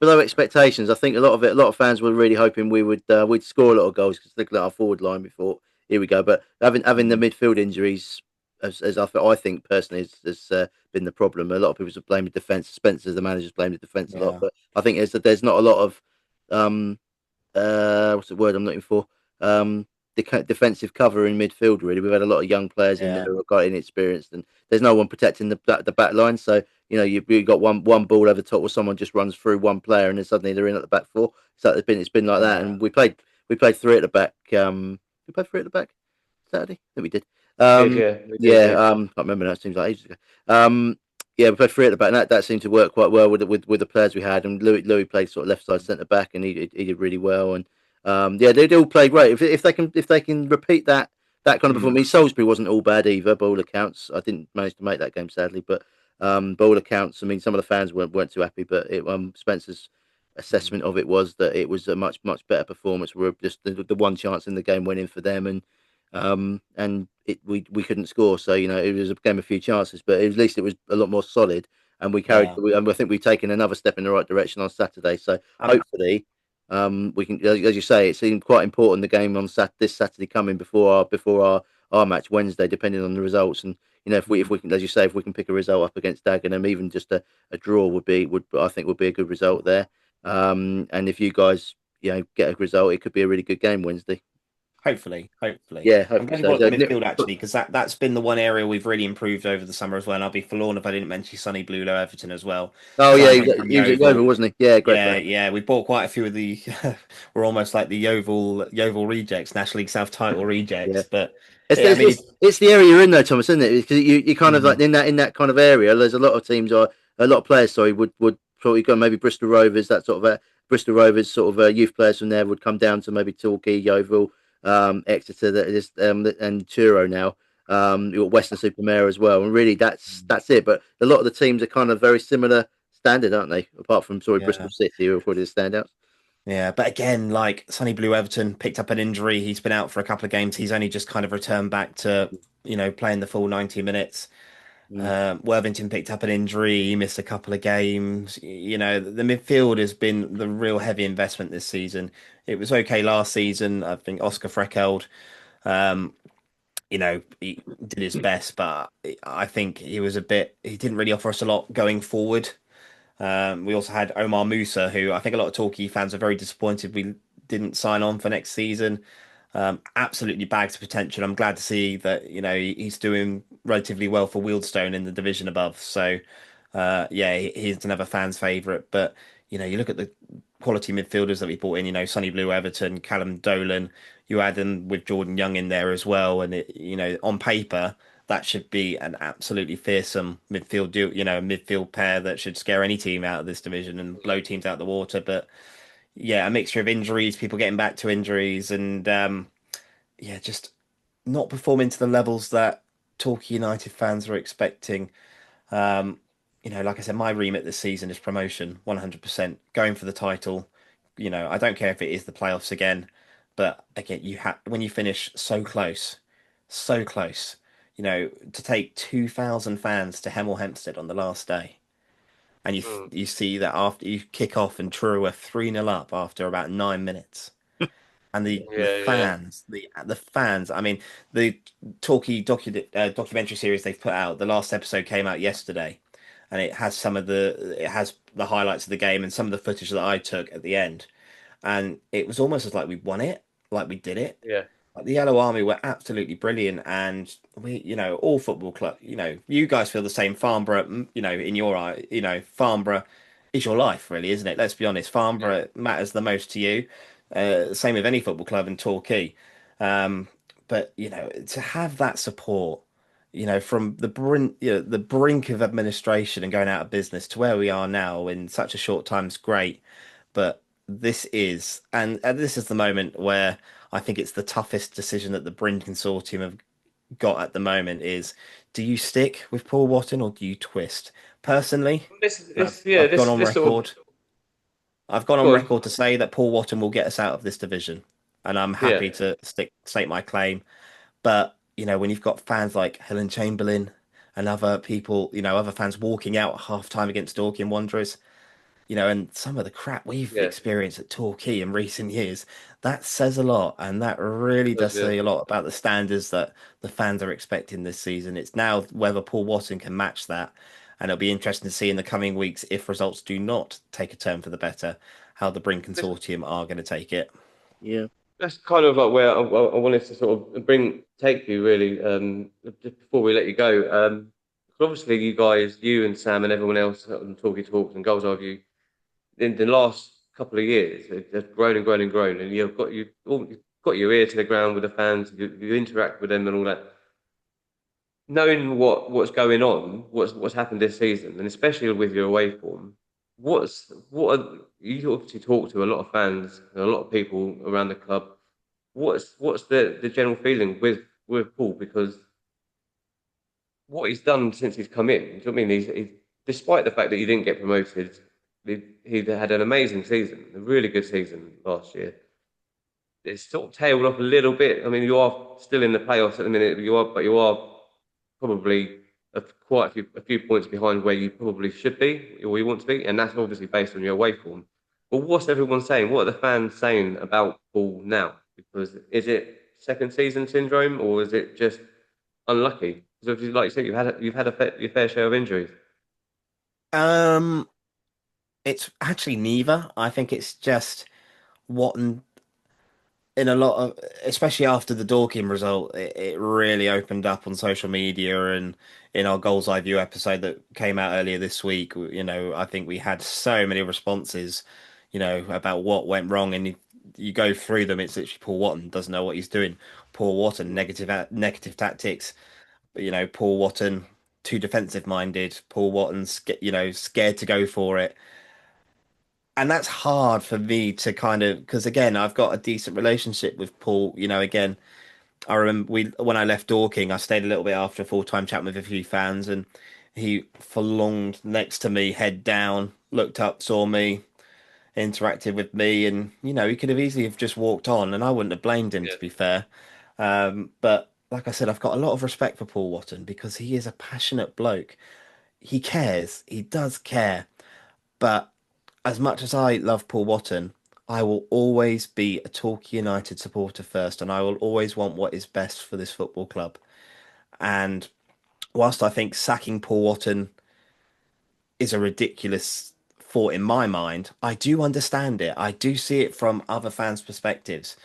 expectations. I think a lot of fans were really hoping we'd score a lot of goals because looking at our forward line, we thought, here we go. But having the midfield injuries, as I think personally, has been the problem. A lot of people have blamed the defence. Spencer's the manager's blamed the defence a lot, but I think there's not a lot of what's the word I'm looking for? Defensive cover in midfield. Really, we've had a lot of young players in there who have got inexperienced, and there's no one protecting the back line. So you've got one ball over the top, where someone just runs through one player, and then suddenly they're in at the back four. So it's been like that, and we played three at the back. We played three at the back Saturday. I think we did. Can't remember now. It seems like ages ago. We played three at the back, and that seemed to work quite well with the players we had. And Louis played sort of left side centre back, and he did really well. And they all play great. If they can repeat that kind of performance. Salisbury wasn't all bad either, by all accounts. I didn't manage to make that game sadly, but by all accounts, I mean, some of the fans weren't too happy. But Spencer's assessment of it was that it was a much better performance. We were just the one chance in the game went in for them, and we couldn't score. So it was a game of few chances, but at least it was a lot more solid. And we carried. I think we've taken another step in the right direction on Saturday. So hopefully. We can, as you say, it seemed quite important the game on this Saturday coming before our match Wednesday, depending on the results. And if we can, as you say, if we can pick a result up against Dagenham, even just a draw would be a good result there. And if you guys get a result, it could be a really good game Wednesday. Hopefully. Yeah, I'm glad you brought up the midfield actually, because that's been the one area we've really improved over the summer as well. And I'll be forlorn if I didn't mention Sonny Bluelow Everton as well. Oh yeah, he was at Yeovil, wasn't he? Yeah, great. Yeah. We bought quite a few of the. We're almost like the Yeovil rejects, National League South title rejects. Yeah. But it's the area you're in though, Thomas, isn't it? Because you kind of like in that kind of area. There's a lot of teams or a lot of players. Sorry, would probably go maybe Bristol Rovers, that sort of Bristol Rovers sort of youth players from there would come down to maybe Torquay, Yeovil. Exeter that is and Truro now. You've got Western-super-Mare as well, and really that's it. But a lot of the teams are kind of very similar standard, aren't they? Apart from Bristol City, who are probably the standouts. Yeah, but again, like Sonny Blue Everton picked up an injury. He's been out for a couple of games. He's only just kind of returned back to playing the full 90 minutes. Worthington picked up an injury. He missed a couple of games. The midfield has been the real heavy investment this season. It was okay last season. I think Oscar Freckeld, he did his best, but I think he didn't really offer us a lot going forward. We also had Omar Musa, who I think a lot of Torquay fans are very disappointed we didn't sign on for next season. Absolutely bags of potential. I'm glad to see that he's doing relatively well for Wealdstone in the division above. So he's another fan's favourite. But you look at the quality midfielders that we brought in. Sonny Blue Everton, Callum Dolan. You add them with Jordan Young in there as well, and on paper that should be an absolutely fearsome midfield midfield pair that should scare any team out of this division and blow teams out the water. But yeah, a mixture of injuries, people getting back to injuries, and just not performing to the levels that Torquay United fans were expecting. Like I said, my remit this season is promotion, 100%, going for the title. I don't care if it is the playoffs again, but again, you have when you finish so close, to take 2,000 fans to Hemel Hempstead on the last day, and Mm. you see that after you kick off and Truro are 3-0 up after about 9 minutes. And the Yeah, yeah, fans, the fans. I mean, the documentary series they've put out. The last episode came out yesterday, and it has the highlights of the game and some of the footage that I took at the end. And it was almost as like we won it, like we did it. yeah. Like the Yellow Army were absolutely brilliant, and all football club. You guys feel the same. Farnborough, in your eye, Farnborough is your life, really, isn't it? Let's be honest. Yeah. Farnborough matters the most to you. Same with any football club in Torquay. Um, but to have that support, from the brink of administration and going out of business to where we are now in such a short time is great. But this is the moment where I think it's the toughest decision that the Bryn Consortium have got at the moment is, do you stick with Paul Watton or do you twist? Personally, I've gone on This sort of record. I've gone on go on. record to say that Paul Watton will get us out of this division, and I'm Yeah, happy to state my claim. But when you've got fans like Helen Chamberlain and other people, other fans walking out at half time against Dorking Wanderers, and some of the crap we've yeah. experienced at Torquay in recent years, that says a lot, and that really Does does yeah. say a lot about the standards that the fans are expecting this season. It's now whether Paul Watson can match that, and it'll be interesting to see in the coming weeks if results do not take a turn for the better, how the Brink This, Consortium are going to take it. Yeah. that's kind of like where I wanted to sort of take you really. Just before we let you go. 'Cause obviously you guys, you and Sam and everyone else on Talkie Talks and Goals Are You, in the last couple of years, they've grown and grown and grown, and you've got your ear to the ground with the fans. You interact with them and all that. Knowing what's going on, what's happened this season, and especially with your away form, you obviously talk to a lot of fans and a lot of people around the club. What's the general feeling with Paul, because what he's done since he's come in? Do you know what I mean? He's despite the fact that he didn't get promoted, he had an amazing season, a really good season last year. It's sort of tailed off a little bit. I mean, you are still in the playoffs at the minute. But you are probably a few points behind where you probably should be or you want to be, and that's obviously based on your away form. But what's everyone saying? What are the fans saying about Paul now? Because is it second season syndrome or is it just unlucky? Because like you said, your fair share of injuries. Um, it's actually neither. I think it's just what in a lot of, especially after the Dorking result, it really opened up on social media and in our Goals Eye View episode that came out earlier this week. I think we had so many responses, about what went wrong, and you go through them. It's literally Paul Watton doesn't know what he's doing. Paul Watton negative tactics. Paul Watton too defensive minded. Paul Watton's scared to go for it, and that's hard for me to kind of, because again, I've got a decent relationship with Paul. Again, I remember when I left Dorking, I stayed a little bit after a full-time chat with a few fans, and he prolonged next to me, head down, looked up, saw me, interacted with me, and he could have easily have just walked on, and I wouldn't have blamed him, Yeah. to be fair. But like I said, I've got a lot of respect for Paul Watton because he is a passionate bloke. He cares, he does care, but as much as I love Paul Watton, I will always be a Torquay United supporter first, and I will always want what is best for this football club. And whilst I think sacking Paul Watton is a ridiculous thought in my mind, I do understand it. I do see it from other fans' perspectives.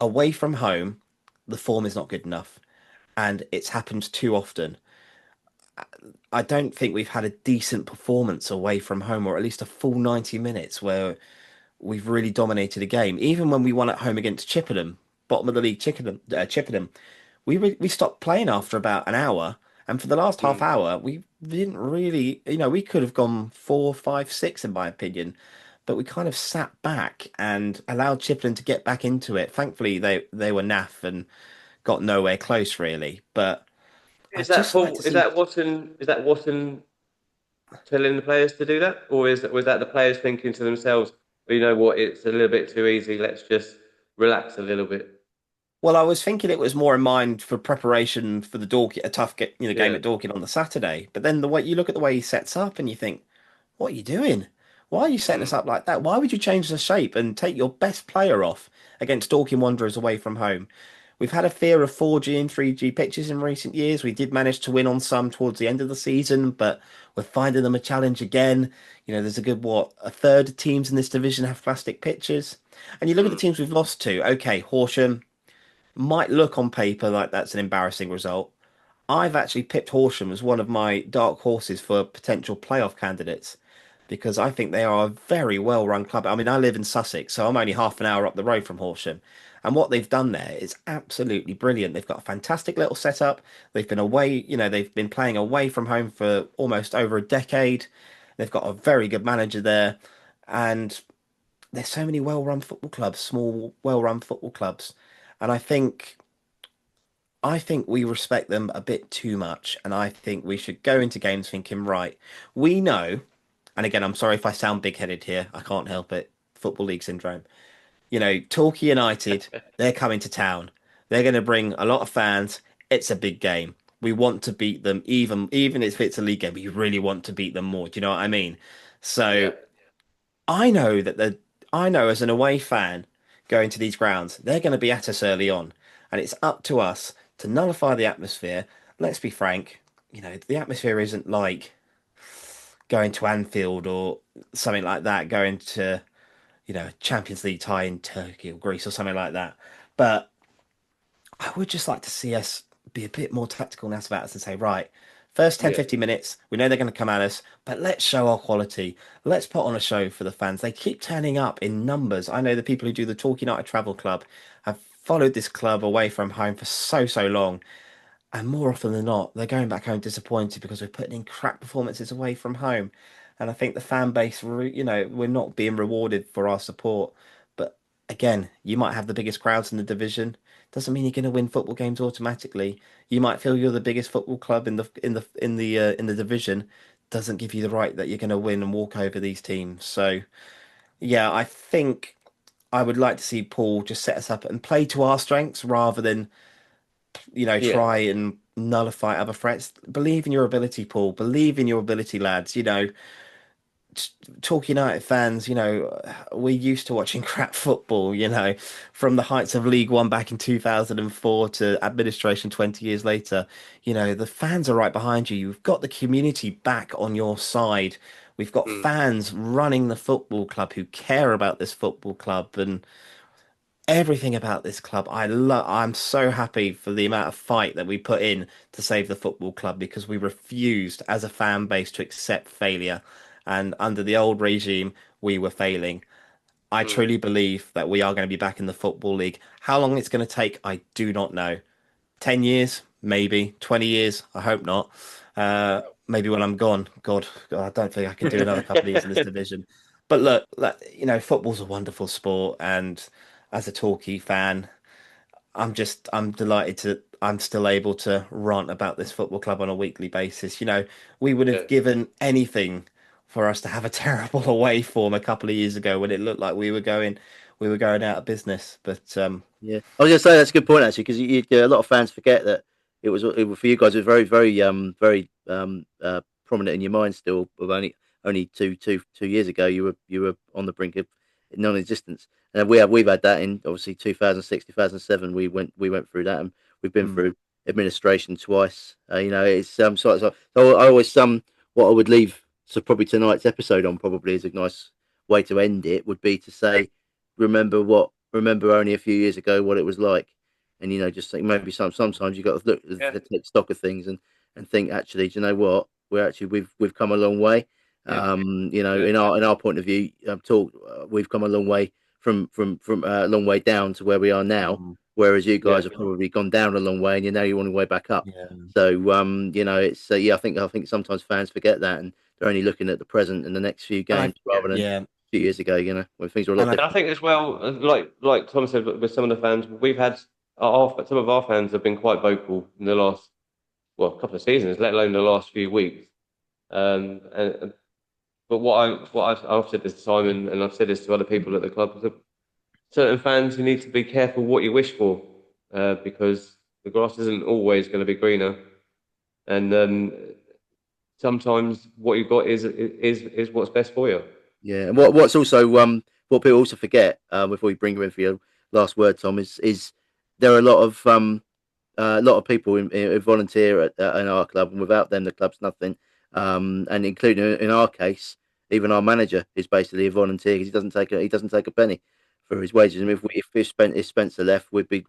Away from home, the form is not good enough, and it's happened too often. I don't think we've had a decent performance away from home, or at least a full 90 minutes where we've really dominated a game. Even when we won at home against Chippenham, bottom of the league, Chippenham, we stopped playing after about an hour, and for the last half Mm. hour, we didn't really, we could have gone 4, 5, 6 in my opinion, but we kind of sat back and allowed Chippenham to get back into it. Thankfully, they were naff and got nowhere close really, but I'd just like to Is see. that Watson? Is that Watson telling the players to do that, or was that the players thinking to themselves, well, you know what, it's a little bit too easy. Let's just relax a little bit. Well, I was thinking it was more in mind for preparation for the Dorking, a tough game Yeah. at Dorking on the Saturday. But then the way you look at the way he sets up and you think, what are you doing? Why are you setting us Mm. up like that? Why would you change the shape and take your best player off against Dorking Wanderers away from home? We've had a fear of 4G and 3G pitches in recent years. We did manage to win on some towards the end of the season, but we're finding them a challenge again. There's a good, a third of teams in this division have plastic pitches. And you look at the Mm. teams we've lost to. Okay, Horsham might look on paper like that's an embarrassing result. I've actually picked Horsham as one of my dark horses for potential playoff candidates because I think they are a very well run club. I mean, I live in Sussex, so I'm only half an hour up the road from Horsham. And what they've done there is absolutely brilliant. They've got a fantastic little setup. They've been away, they've been playing away from home for almost over a decade. They've got a very good manager there. And there's so many well run football clubs, small, well run football clubs. And I think we respect them a bit too much, and I think we should go into games thinking, right, we know, and again, I'm sorry if I sound big-headed here, I can't help it, Football League syndrome. Torquay United, they're coming to town. They're going to bring a lot of fans. It's a big game. We want to beat them, even if it's a league game. We really want to beat them more. Do you know what I mean? Yeah. So I know I know as an away fan going to these grounds, they're going to be at us early on, and it's up to us to nullify the atmosphere. Let's be frank, the atmosphere isn't like going to Anfield or something like that, going to, Champions League tie in Turkey or Greece or something like that. But I would just like to see us be a bit more tactical now about us and say, right, first 10, Yeah. 50 minutes, we know they're going to come at us, but let's show our quality. Let's put on a show for the fans. They keep turning up in numbers. I know the people who do the Torquay United Travel Club have followed this club away from home for so, so long. And more often than not, they're going back home disappointed because we're putting in crap performances away from home. And I think the fan base, we're not being rewarded for our support. But again, you might have the biggest crowds in the division. Doesn't mean you're going to win football games automatically. You might feel you're the biggest football club in the division. Doesn't give you the right that you're going to win and walk over these teams. So yeah, I think I would like to see Paul just set us up and play to our strengths rather than Yeah. try and nullify other threats. Believe in your ability, Paul. Believe in your ability, lads. Talk United fans, we're used to watching crap football, from the heights of League One back in 2004 to administration 20 years later. The fans are right behind you. You've got the community back on your side. We've got Mm. fans running the football club who care about this football club and everything about this club. I'm so happy for the amount of fight that we put in to save the football club because we refused as a fan base to accept failure. And under the old regime, we were failing. I Mm. truly believe that we are going to be back in the Football League. How long it's going to take, I do not know. 10 years, maybe. 20 years, I hope not. Maybe when I'm gone. God, I don't think I can do another couple of years in this division. But look, football's a wonderful sport, and as a Torquay fan, I'm delighted I'm still able to rant about this football club on a weekly basis. We would Yeah. have given anything for us to have a terrible away form a couple of years ago when it looked like we were going out of business. But Yeah, I was gonna say that's a good point actually because a lot of fans forget that for you guys it was very very prominent in your mind still. Of only two years ago you were on the brink of non-existence, and we've had that in obviously 2006 2007 we went through that, and we've been mm, through administration twice. It's so I always what I would leave, so probably tonight's episode on probably is a nice way to end it would be to say remember only a few years ago what it was like, and just think maybe sometimes you got to look Yeah. to take stock of things and think actually, do you know what, we've come a long way. yeah, Yeah. In our point of view, we've come a long way from a long way down to where we are now, mm, whereas you Yeah. guys have probably gone down a long way and you're on your way back up. yeah. So it's I think sometimes fans forget that, and they're only looking at the present and the next few And I games rather than yeah, few years ago, when things were a lot and I And I different. think as well, like Tom said, with some of the fans, we've had some of our fans have been quite vocal in the last couple of seasons, let alone the last few weeks. But I've said this to Simon, and I've said this to other people at the club, is that certain fans, you need to be careful what you wish for, because the grass isn't always going to be greener, and sometimes what you've got is what's best for you. Yeah, and what's also what people also forget before we bring you in for your last word, Tom, is there are a lot of people who volunteer in our club, and without them, the club's nothing. And including in our case, even our manager is basically a volunteer because he doesn't take a penny for his wages. And if Spencer left, we'd be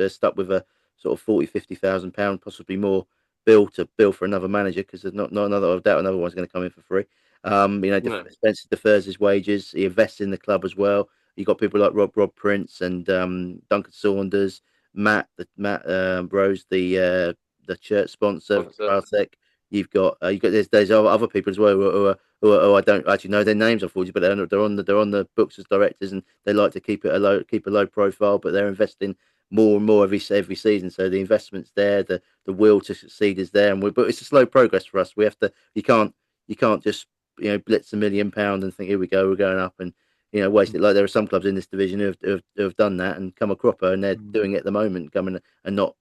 stuck with a sort of 40,000-50,000 pound, possibly more bill for another manager because there's not another. I doubt another one's going to come in for free. No. Spencer defers his wages. He invests in the club as well. You got people like Rob Prince and Duncan Saunders, Matt Rose, the shirt sponsor for Caltech. You've got there's other people as well who I don't actually know their names, unfortunately, but they're on the books as directors, and they like to keep a low profile, but they're investing more and more every season. So the investment's there, the will to succeed is there, but it's a slow progress for us. We have to you can't just blitz £1 million and think, here we go, we're going up, and waste it. Like there are some clubs in this division who have done that and come a cropper, and they're doing it at the moment, coming and not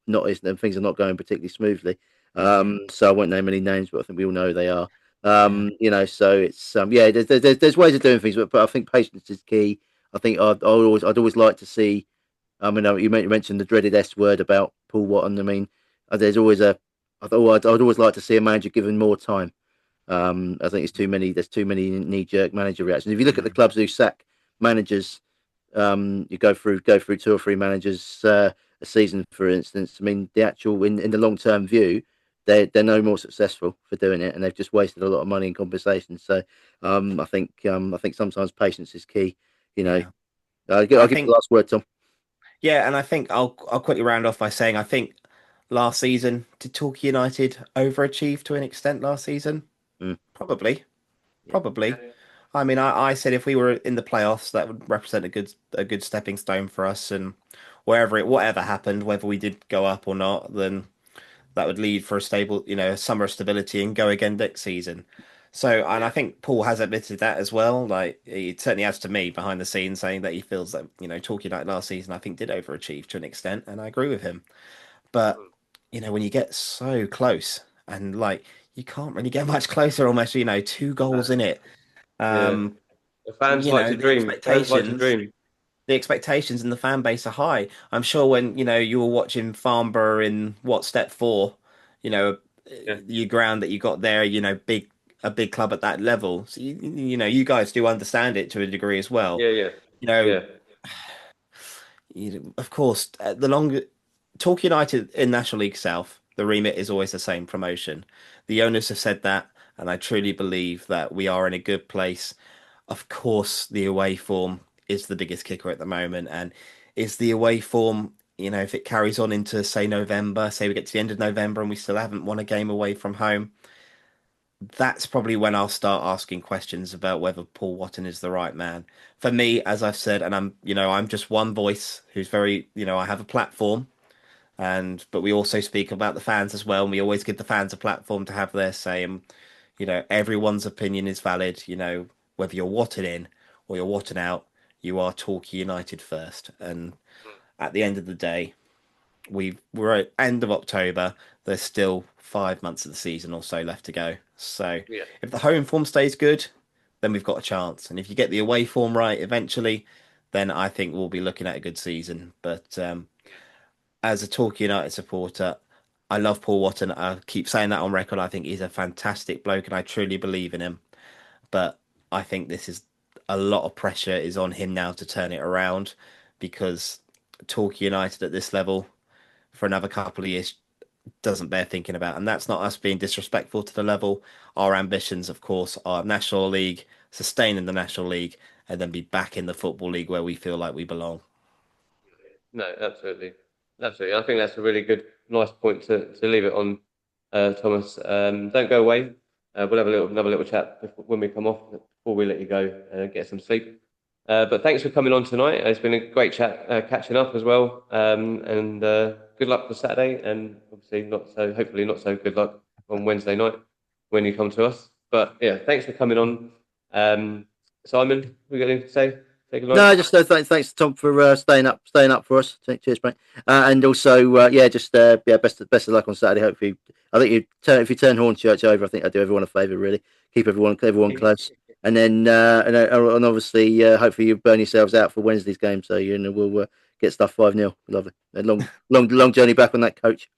things are not going particularly smoothly. So I won't name any names, but I think we all know who they are. So it's there's ways of doing things, but I think patience is key. I think I'd always like to see. I mean, you mentioned the dreaded S word about Paul Watton. I mean, there's always I'd always like to see a manager given more time. I think there's too many knee-jerk manager reactions. If you look at the clubs who sack managers, you go through 2 or 3 managers a season, for instance. I mean, the actual in the long-term view, they're no more successful for doing it, and they've just wasted a lot of money in compensation. So I think sometimes patience is key. I'll give you the last word, Tom. Yeah, and I think I'll quickly round off by saying I think last season did Torquay United overachieve to an extent last season? Probably. I mean, I said if we were in the playoffs, that would represent a good stepping stone for us, and whatever happened, whether we did go up or not, then that would lead for a stable, a summer of stability and go again next season. So, and I think Paul has admitted that as well. Like he certainly has to me behind the scenes, saying that he feels that Talking United last season, I think did overachieve to an extent, and I agree with him. But when you get so close and like you can't really get much closer, almost 2 goals in it. The fans like to dream. Fans like to dream. The expectations in the fan base are high. I'm sure when you were watching Farnborough in Step 4, your ground that you got there, a big club at that level. So you guys do understand it to a degree as well. Of course, the longer Torquay United in National League South, the remit is always the same: promotion. The owners have said that, and I truly believe that we are in a good place. Of course, the away form is the biggest kicker at the moment, and is the away form, if it carries on into say November, say we get to the end of November and we still haven't won a game away from home, that's probably when I'll start asking questions about whether Paul Watton is the right man. For me, as I've said, and I'm just one voice who's very, I have a platform, but we also speak about the fans as well, and we always give the fans a platform to have their say, and everyone's opinion is valid. Whether you're Watton in or you're Watton out, you are Torquay United first. And at the end of the day, we're at end of October. There's still 5 months of the season or so left to go. So if the home form stays good, then we've got a chance. And if you get the away form right eventually, then I think we'll be looking at a good season. But as a Torquay United supporter, I love Paul Watton. I keep saying that on record. I think he's a fantastic bloke, and I truly believe in him. But I think this is a lot of pressure is on him now to turn it around, because Torquay United at this level for another couple of years doesn't bear thinking about. And that's not us being disrespectful to the level. Our ambitions, of course, are National League, sustain in the National League, and then be back in the Football League where we feel like we belong. No, absolutely. I think that's a really good, nice point to leave it on, Thomas. Don't go away. We'll have another little chat when we come off, before we let you go and get some sleep. But thanks for coming on tonight. It's been a great chat, catching up as well. And good luck for Saturday, and obviously hopefully not so good luck on Wednesday night when you come to us. But yeah, thanks for coming on. Simon, we're going to say no, just thanks Tom for staying up for us. Cheers, mate. And also, just best of luck on Saturday. Hopefully, I think if you turn Hornchurch over, I think I do everyone a favour. Really, keep everyone close, and then and obviously, hopefully you burn yourselves out for Wednesday's game. So we'll get stuff 5-0. Lovely. A long journey back on that coach.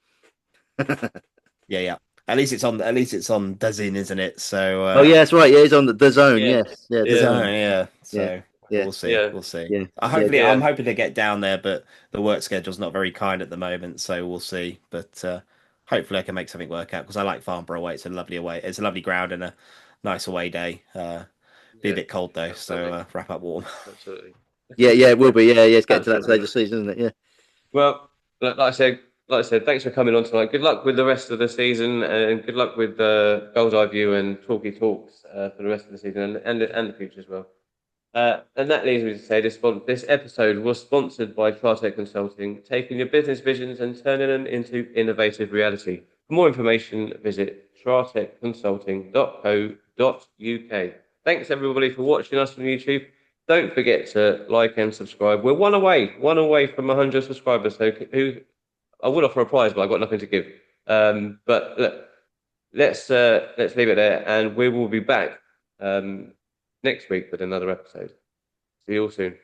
Yeah. At least it's on DAZN, isn't it? So that's right. Yeah, he's on the zone. Yes. Yeah, the zone. Yeah. So we'll see. Yeah. We'll see. Yeah. I'm hoping to get down there, but the work schedule's not very kind at the moment, so we'll see. But hopefully I can make something work out because I like Farnborough away. It's a lovely ground and a nice away day. Be a bit cold though, so wrap up warm. Absolutely. Yeah, it will be. Yeah, it's getting to that stage of season, isn't it? Yeah. Well, like I said, thanks for coming on tonight. Good luck with the rest of the season, and good luck with the Goals Eye View and Talky Talks for the rest of the season and the future as well. And that leads me to say this episode was sponsored by Tratec Consulting, taking your business visions and turning them into innovative reality. For more information, visit tratecconsulting.co.uk. Thanks everybody for watching us on YouTube. Don't forget to like and subscribe. We're one away from 100 subscribers. So I would offer a prize, but I've got nothing to give. But look, let's leave it there, and we will be back next week with another episode. See you all soon.